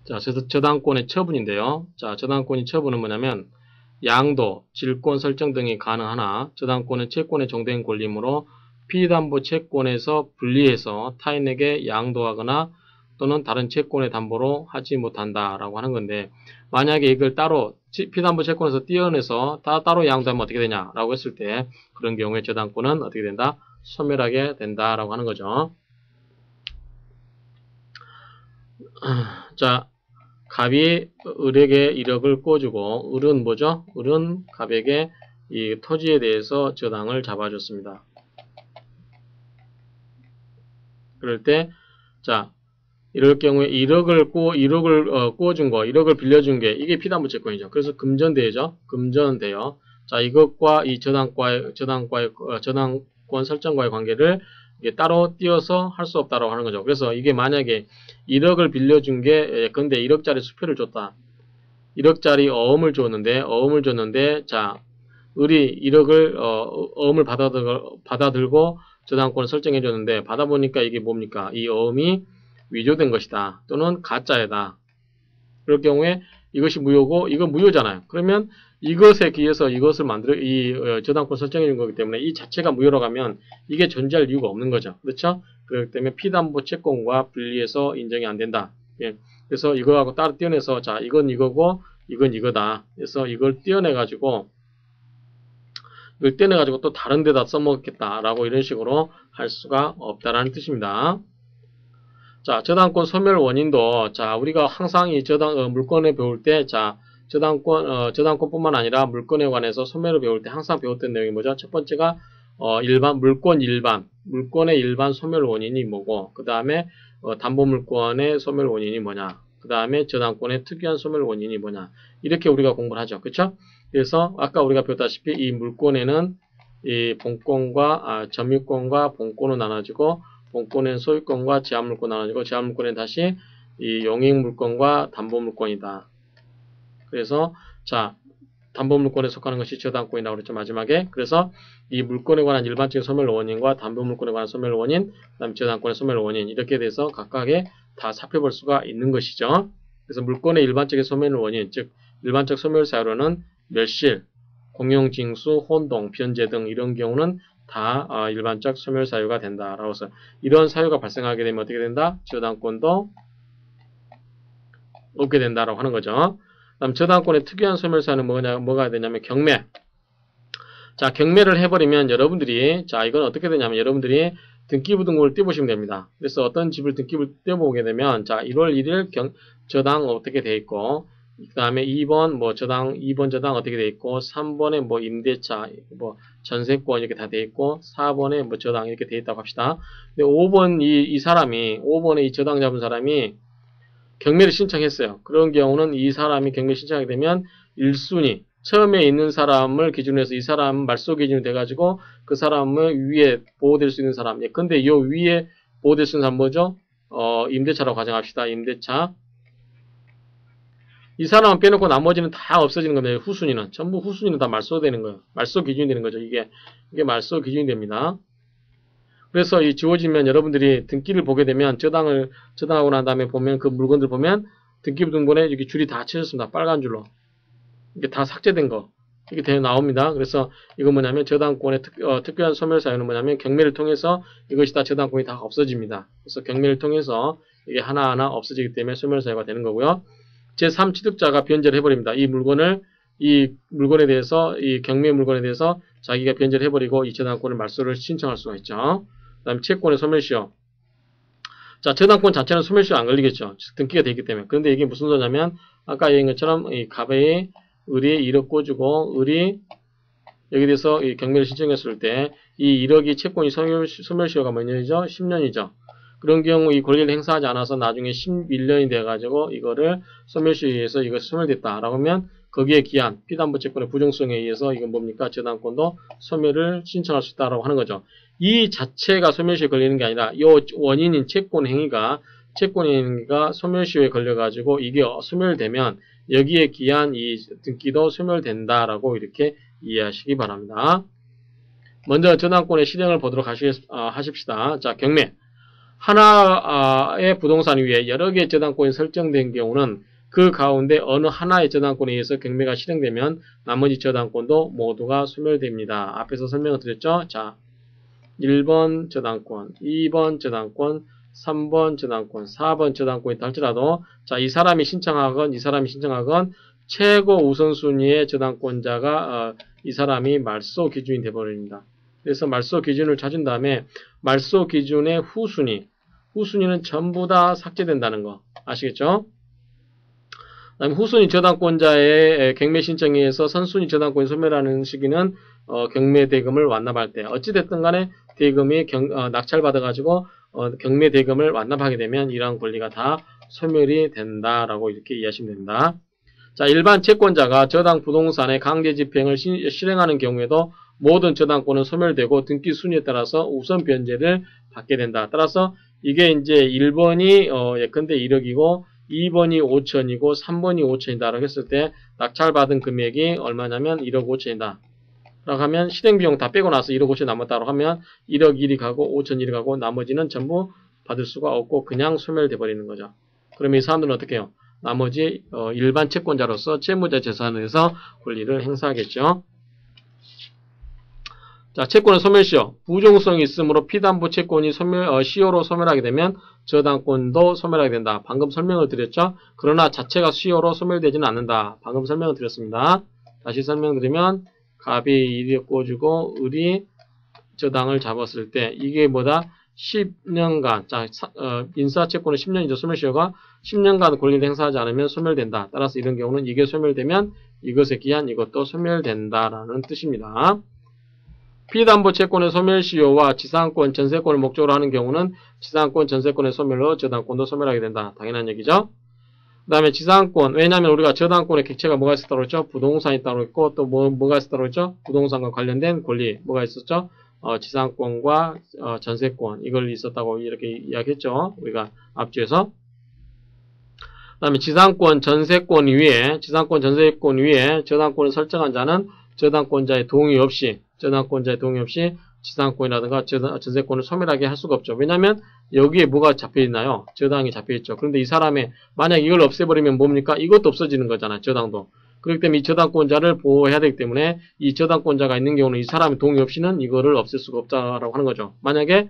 자, 저당권의 처분인데요. 자, 저당권의 처분은 뭐냐면 양도, 질권 설정 등이 가능하나 저당권은 채권의 정대인 권리이므로 피담보 채권에서 분리해서 타인에게 양도하거나 또는 다른 채권의 담보로 하지 못한다라고 하는 건데, 만약에 이걸 따로 피담보 채권에서 떼어내서 따로 양도하면 어떻게 되냐라고 했을 때 그런 경우에 저당권은 어떻게 된다? 소멸하게 된다라고 하는 거죠. 자, 갑이 을에게 1억을 꿔주고, 을은 뭐죠? 을은 갑에게 이 토지에 대해서 저당을 잡아줬습니다. 그럴 때, 자, 이럴 경우에 1억을 꿔준 거, 1억을 빌려준 게, 이게 피담보 채권이죠. 그래서 금전대죠. 금전대요. 자, 이것과 이 저당권 설정과의 관계를 이게 따로 띄어서 할 수 없다라고 하는 거죠. 그래서 이게 만약에 1억을 빌려준 게, 근데 1억짜리 수표를 줬다. 1억짜리 어음을 줬는데, 자, 을이 1억을, 어음을 받아들고 저당권을 설정해줬는데, 받아보니까 이게 뭡니까? 이 어음이 위조된 것이다. 또는 가짜이다. 그럴 경우에 이것이 무효고, 이건 무효잖아요. 그러면 이것에 기해서 이것을 저당권 설정해준 거기 때문에 이 자체가 무효로 가면 이게 존재할 이유가 없는 거죠. 그렇죠? 그렇기 때문에 피담보 채권과 분리해서 인정이 안 된다. 예. 그래서 이거하고 따로 떼어내서, 자, 이건 이거고, 이건 이거다. 그래서 이걸 떼어내가지고 또 다른 데다 써먹겠다라고 이런 식으로 할 수가 없다라는 뜻입니다. 자, 저당권 소멸 원인도, 자, 우리가 항상 이 물권을 배울 때, 자, 저당권뿐만 아니라 물권에 관해서 소멸을 배울 때 항상 배웠던 내용이 뭐죠? 첫 번째가, 물권의 일반 소멸 원인이 뭐고, 그 다음에, 담보물권의 소멸 원인이 뭐냐, 그 다음에 저당권의 특이한 소멸 원인이 뭐냐, 이렇게 우리가 공부를 하죠. 그쵸? 그래서, 아까 우리가 배웠다시피, 이 물권에는 이 본권과, 점유권과 본권으로 나눠지고, 본권은 소유권과 제한물권 나눠지고 제한물권은 다시 이 용익물권과 담보물권이다. 그래서 자, 담보물권에 속하는 것이 저당권이라고 그랬죠, 마지막에. 그래서 이 물권에 관한 일반적인 소멸 원인과 담보물권에 관한 소멸 원인, 그 다음에 저당권의 소멸 원인, 이렇게 돼서 각각에 다 살펴볼 수가 있는 것이죠. 그래서 물권의 일반적인 소멸 원인, 즉 일반적 소멸 사유로는 멸실, 공용징수, 혼동, 변제 등 이런 경우는 다 일반적 소멸 사유가 된다라고 해서 이런 사유가 발생하게 되면 어떻게 된다? 저당권도 얻게 된다라고 하는 거죠. 그다음 저당권의 특이한 소멸 사유는 뭐가 되냐면 경매. 자, 경매를 해버리면 여러분들이, 자, 이건 어떻게 되냐면 여러분들이 등기부 등본을 떼보시면 됩니다. 그래서 어떤 집을 등기부 떼보게 되면, 자, 1월 1일 저당 어떻게 돼 있고, 그 다음에 2번 저당 어떻게 돼 있고, 3번에 뭐 임대차, 뭐 전세권 이렇게 다 돼 있고, 4번에 뭐 저당 이렇게 돼 있다고 합시다. 근데 5번에 이 저당 잡은 사람이 경매를 신청했어요. 그런 경우는 이 사람이 경매 신청하게 되면 1순위, 처음에 있는 사람을 기준으로 해서 이 사람 말소 기준이 돼가지고 그 사람을 위에 보호될 수 있는 사람. 근데 이 위에 보호될 수 있는 사람 뭐죠? 임대차라고 가정합시다. 임대차. 이 사람은 빼놓고 나머지는 다 없어지는 겁니다. 전부 후순위는 다 말소되는 거예요. 말소 기준이 되는 거죠. 이게 말소 기준이 됩니다. 그래서 이 지워지면 여러분들이 등기를 보게 되면 저당하고 난 다음에 보면 그 물건들 보면 등기부 등본에 이렇게 줄이 다 쳐졌습니다. 빨간 줄로. 이게 다 삭제된 거. 이게 나옵니다. 그래서 이건 뭐냐면 저당권의 특별한 소멸 사유는 뭐냐면 경매를 통해서 이것이 다 저당권이 다 없어집니다. 그래서 경매를 통해서 이게 하나하나 없어지기 때문에 소멸 사유가 되는 거고요. 제3취득자가 변제를 해버립니다. 이 물건에 대해서, 이 경매 물건에 대해서 자기가 변제를 해버리고 이 저당권을 말소를 신청할 수가 있죠. 그 다음에 채권의 소멸시효. 자, 저당권 자체는 소멸시효 안 걸리겠죠. 등기가 되어 있기 때문에. 그런데 이게 무슨 소리냐면, 아까 얘기한 것처럼, 이 갑에 을이 1억 꿔주고, 을이 여기 대해서 이 경매를 신청했을 때, 이 1억이 채권이 소멸시효가 몇 년이죠? 10년이죠. 그런 경우 이 권리를 행사하지 않아서 나중에 11년이 돼가지고 이거를 소멸시효에 의해서 이것이 소멸됐다라고 하면 거기에 기한, 피담보 채권의 부정성에 의해서 이건 뭡니까? 저당권도 소멸을 신청할 수 있다라고 하는 거죠. 이 자체가 소멸시효에 걸리는 게 아니라 이 원인인 채권 행위가 소멸시효에 걸려가지고 이게 소멸되면 여기에 기한 이 등기도 소멸된다라고 이렇게 이해하시기 바랍니다. 먼저 저당권의 실행을 보도록 하십시다. 자, 경매. 하나의 부동산 위에 여러 개의 저당권이 설정된 경우는 그 가운데 어느 하나의 저당권에 의해서 경매가 실행되면 나머지 저당권도 모두가 소멸됩니다. 앞에서 설명을 드렸죠. 자, 1번 저당권, 2번 저당권, 3번 저당권, 4번 저당권이 있다 할지라도 자, 이 사람이 신청하건 최고 우선순위의 저당권자가 이 사람이 말소 기준이 되어버립니다. 그래서 말소 기준을 찾은 다음에 말소 기준의 후순위는 전부 다 삭제된다는 거 아시겠죠? 그다음에 후순위 저당권자의 경매 신청에 의해서 선순위 저당권이 소멸하는 시기는 경매 대금을 완납할 때 어찌됐든 간에 대금이 낙찰받아가지고 경매 대금을 완납하게 되면 이러한 권리가 다 소멸이 된다라고 이렇게 이해하시면 됩니다. 자, 일반 채권자가 저당 부동산의 강제 집행을 실행하는 경우에도 모든 저당권은 소멸되고 등기 순위에 따라서 우선 변제를 받게 된다. 따라서 이게 이제 1번이 예컨대 1억이고 2번이 5천이고 3번이 5천이다 라고 했을 때 낙찰받은 금액이 얼마냐면 1억 5천이다 라고 하면 실행비용 다 빼고 나서 1억 5천 남았다고 하면 1억 1이 가고 5천 1이 가고 나머지는 전부 받을 수가 없고 그냥 소멸돼 버리는 거죠. 그러면 이 사람들은 어떻게 해요? 나머지 일반 채권자로서 채무자 재산에서 권리를 행사하겠죠. 자, 채권의 소멸시효. 부종성이 있으므로 피담보 채권이 시효로 소멸하게 되면 저당권도 소멸하게 된다. 방금 설명을 드렸죠. 그러나 자체가 시효로 소멸되지는 않는다. 방금 설명을 드렸습니다. 다시 설명드리면 갑이 1이 꽂주고 을이 저당을 잡았을 때 이게 뭐다? 10년간 자, 인사채권은 10년이죠. 소멸시효가 10년간 권리를 행사하지 않으면 소멸된다. 따라서 이런 경우는 이게 소멸되면 이것에 기한 이것도 소멸된다라는 뜻입니다. 피담보 채권의 소멸시효와 지상권, 전세권을 목적으로 하는 경우는 지상권, 전세권의 소멸로 저당권도 소멸하게 된다. 당연한 얘기죠. 그 다음에 지상권, 왜냐하면 우리가 저당권의 객체가 뭐가 있었다고 그랬죠? 부동산이 따로 있고 또 뭐가 있었다고 그랬죠? 부동산과 관련된 권리 뭐가 있었죠? 지상권과 전세권 이걸 있었다고 이렇게 이야기했죠. 우리가 앞뒤에서. 그 다음에 지상권, 전세권 위에 저당권을 설정한 자는 저당권자의 동의 없이 지상권이라든가 전세권을 소멸하게 할 수가 없죠. 왜냐하면 여기에 뭐가 잡혀있나요? 저당이 잡혀있죠. 그런데 이 사람의 만약 이걸 없애버리면 뭡니까? 이것도 없어지는 거잖아요. 저당도. 그렇기 때문에 이 저당권자를 보호해야 되기 때문에 이 저당권자가 있는 경우는 이 사람의 동의 없이는 이거를 없앨 수가 없다라고 하는 거죠. 만약에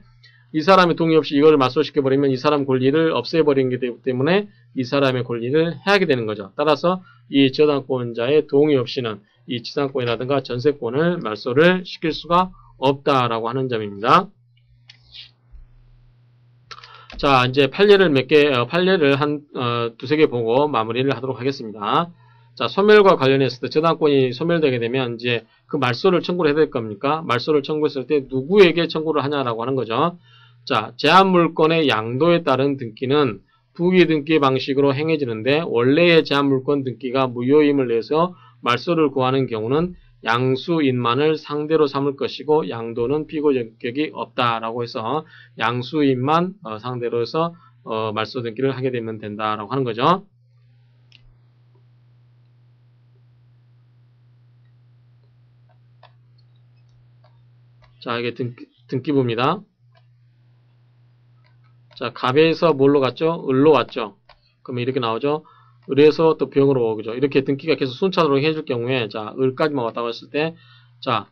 이 사람의 동의 없이 이걸 말소시켜버리면 이 사람 권리를 없애버리는 게 되기 때문에 이 사람의 권리를 해하게 되는 거죠. 따라서 이 저당권자의 동의 없이는 이 지상권이라든가 전세권을 말소를 시킬 수가 없다라고 하는 점입니다. 자, 이제 판례를 한 두세 개 보고 마무리를 하도록 하겠습니다. 자, 소멸과 관련해서 저당권이 소멸되게 되면 이제 그 말소를 청구를 해야 될 겁니까? 말소를 청구했을 때 누구에게 청구를 하냐라고 하는 거죠. 자, 제한물건의 양도에 따른 등기는 부기 등기 방식으로 행해지는데 원래의 제한물건 등기가 무효임을 내서 말소를 구하는 경우는 양수인만을 상대로 삼을 것이고 양도는 피고 전격이 없다라고 해서 양수인만 상대로 해서 말소 등기를 하게 되면 된다라고 하는 거죠. 자, 이게 등기부입니다. 자, 갑에서 뭘로 갔죠? 을로 왔죠. 그러면 이렇게 나오죠. 을에서 또 병으로 오죠. 이렇게 등기가 계속 순차적으로 해줄 경우에, 자, 을까지만 왔다고 했을 때, 자,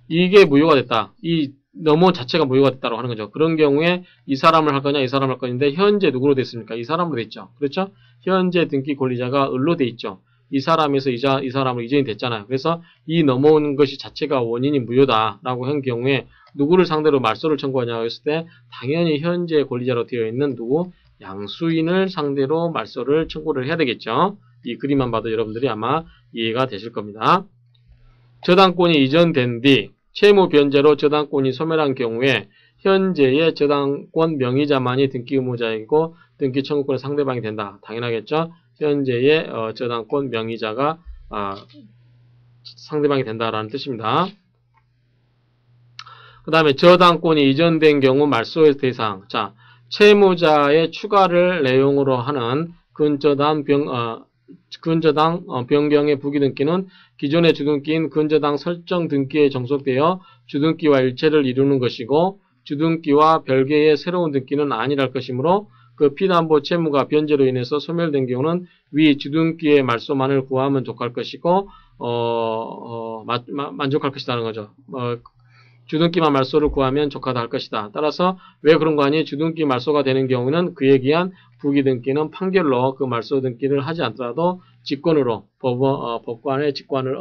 이게 무효가 됐다. 이 넘어온 자체가 무효가 됐다고 하는 거죠. 그런 경우에 이 사람을 할 거냐, 이 사람을 할 거냐인데, 현재 누구로 됐습니까? 이 사람으로 됐죠. 그렇죠? 현재 등기 권리자가 을로 돼 있죠. 이 사람에서 이 사람으로 이전이 됐잖아요. 그래서 이 넘어온 것이 자체가 원인이 무효다라고 한 경우에 누구를 상대로 말소를 청구하냐고 했을 때 당연히 현재 권리자로 되어 있는 누구? 양수인을 상대로 말소를 청구를 해야 되겠죠. 이 그림만 봐도 여러분들이 아마 이해가 되실 겁니다. 저당권이 이전된 뒤 채무 변제로 저당권이 소멸한 경우에 현재의 저당권 명의자만이 등기 의무자이고 등기 청구권의 상대방이 된다. 당연하겠죠. 현재의 저당권 명의자가 상대방이 된다라는 뜻입니다. 그 다음에 저당권이 이전된 경우 말소의 대상. 자, 채무자의 추가를 내용으로 하는 근저당 변경의 부기등기는 기존의 주등기인 근저당 설정 등기에 종속되어 주등기와 일체를 이루는 것이고 주등기와 별개의 새로운 등기는 아니랄 것이므로 그 피담보 채무가 변제로 인해서 소멸된 경우는 위 주등기의 말소만을 구하면 족할 것이고 만족할 것이라는 거죠. 주등기만 말소를 구하면 족하다 할 것이다. 따라서 왜 그런 거 아니? 주등기 말소가 되는 경우는 그에 기한 부기등기는 판결로 그 말소 등기를 하지 않더라도 직권으로 법관의 직관을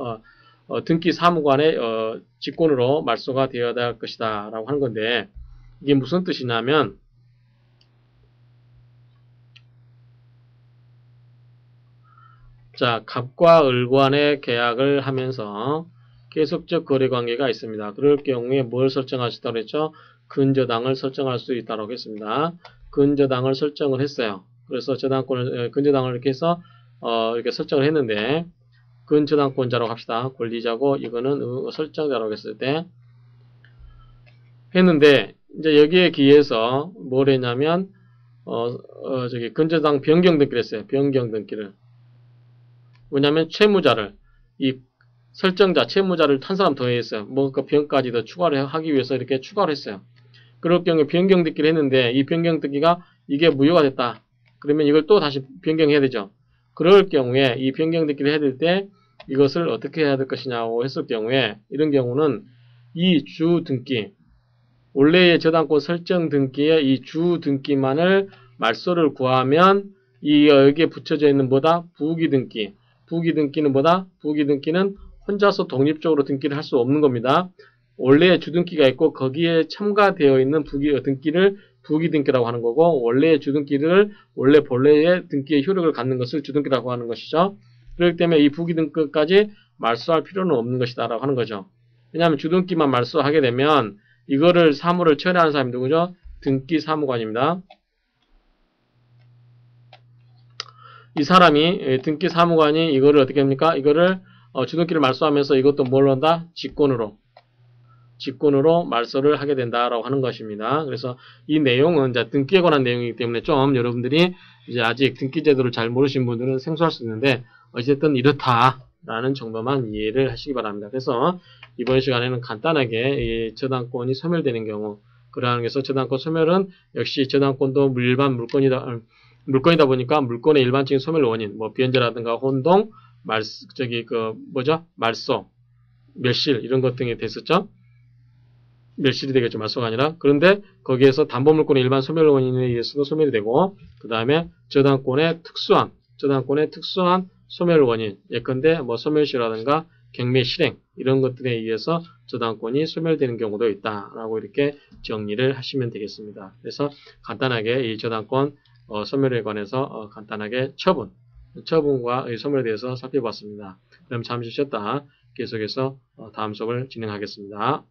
등기 사무관의 직권으로 말소가 되어야 할 것이다 라고 하는 건데, 이게 무슨 뜻이냐면 자, 갑과 을 간의 계약을 하면서 계속적 거래 관계가 있습니다. 그럴 경우에 뭘 설정할 수 있다고 했죠? 근저당을 설정할 수 있다고 했습니다. 근저당을 설정을 했어요. 그래서 저당권을 근저당을 이렇게 해서 이렇게 설정을 했는데, 근저당권자라고 합시다. 권리자고 이거는 설정자라고 했을 때 했는데, 이제 여기에 기해서 뭘 했냐면 저기 근저당 변경 등기를 했어요. 변경 등기를. 왜냐면 채무자를 이 설정자, 채무자를 한 사람 더 했어요. 그 변까지 더 추가를 하기 위해서 이렇게 추가를 했어요. 그럴 경우에 변경 등기를 했는데 이 변경 등기가 이게 무효가 됐다. 그러면 이걸 또 다시 변경해야 되죠. 그럴 경우에 이 변경 등기를 해야 될 때 이것을 어떻게 해야 될 것이냐고 했을 경우에 이런 경우는 이 주 등기, 원래의 저당권 설정 등기의 이 주 등기만을 말소를 구하면 여기에 붙여져 있는 뭐다? 부기 등기. 부기 등기는 뭐다? 부기 등기는 혼자서 독립적으로 등기를 할 수 없는 겁니다. 원래의 주등기가 있고 거기에 첨가되어 있는 등기를 부기등기라고 하는 거고, 원래의 주등기를 원래 본래의 등기의 효력을 갖는 것을 주등기라고 하는 것이죠. 그렇기 때문에 이 부기등기까지 말소할 필요는 없는 것이다 라고 하는 거죠. 왜냐하면 주등기만 말소하게 되면 이거를 사무를 처리하는 사람이 누구죠? 등기 사무관입니다. 이 사람이 등기 사무관이 이거를 어떻게 합니까? 이거를 주등기를 말소하면서 이것도 뭘 한다? 직권으로 말소를 하게 된다라고 하는 것입니다. 그래서 이 내용은 이제 등기에 관한 내용이기 때문에 좀 여러분들이 이제 아직 등기 제도를 잘 모르신 분들은 생소할 수 있는데 어쨌든 이렇다라는 정도만 이해를 하시기 바랍니다. 그래서 이번 시간에는 간단하게 이 저당권이 소멸되는 경우, 그러한 게서 저당권 소멸은 역시 저당권도 일반 물건이다 보니까 물건의 일반적인 소멸 원인, 뭐 변제라든가 혼동, 말소, 멸실 이런 것 등이 됐었죠. 멸실이 되겠죠. 말소가 아니라. 그런데 거기에서 담보물권의 일반 소멸 원인에 의해서도 소멸이 되고, 그 다음에 저당권의 특수한 소멸 원인, 예컨대 뭐 소멸시라든가 경매 실행 이런 것들에 의해서 저당권이 소멸되는 경우도 있다라고 이렇게 정리를 하시면 되겠습니다. 그래서 간단하게 이 저당권 소멸에 관해서 간단하게 처분과 소멸에 대해서 살펴봤습니다. 그럼 잠시 쉬었다 계속해서 다음 수업을 진행하겠습니다.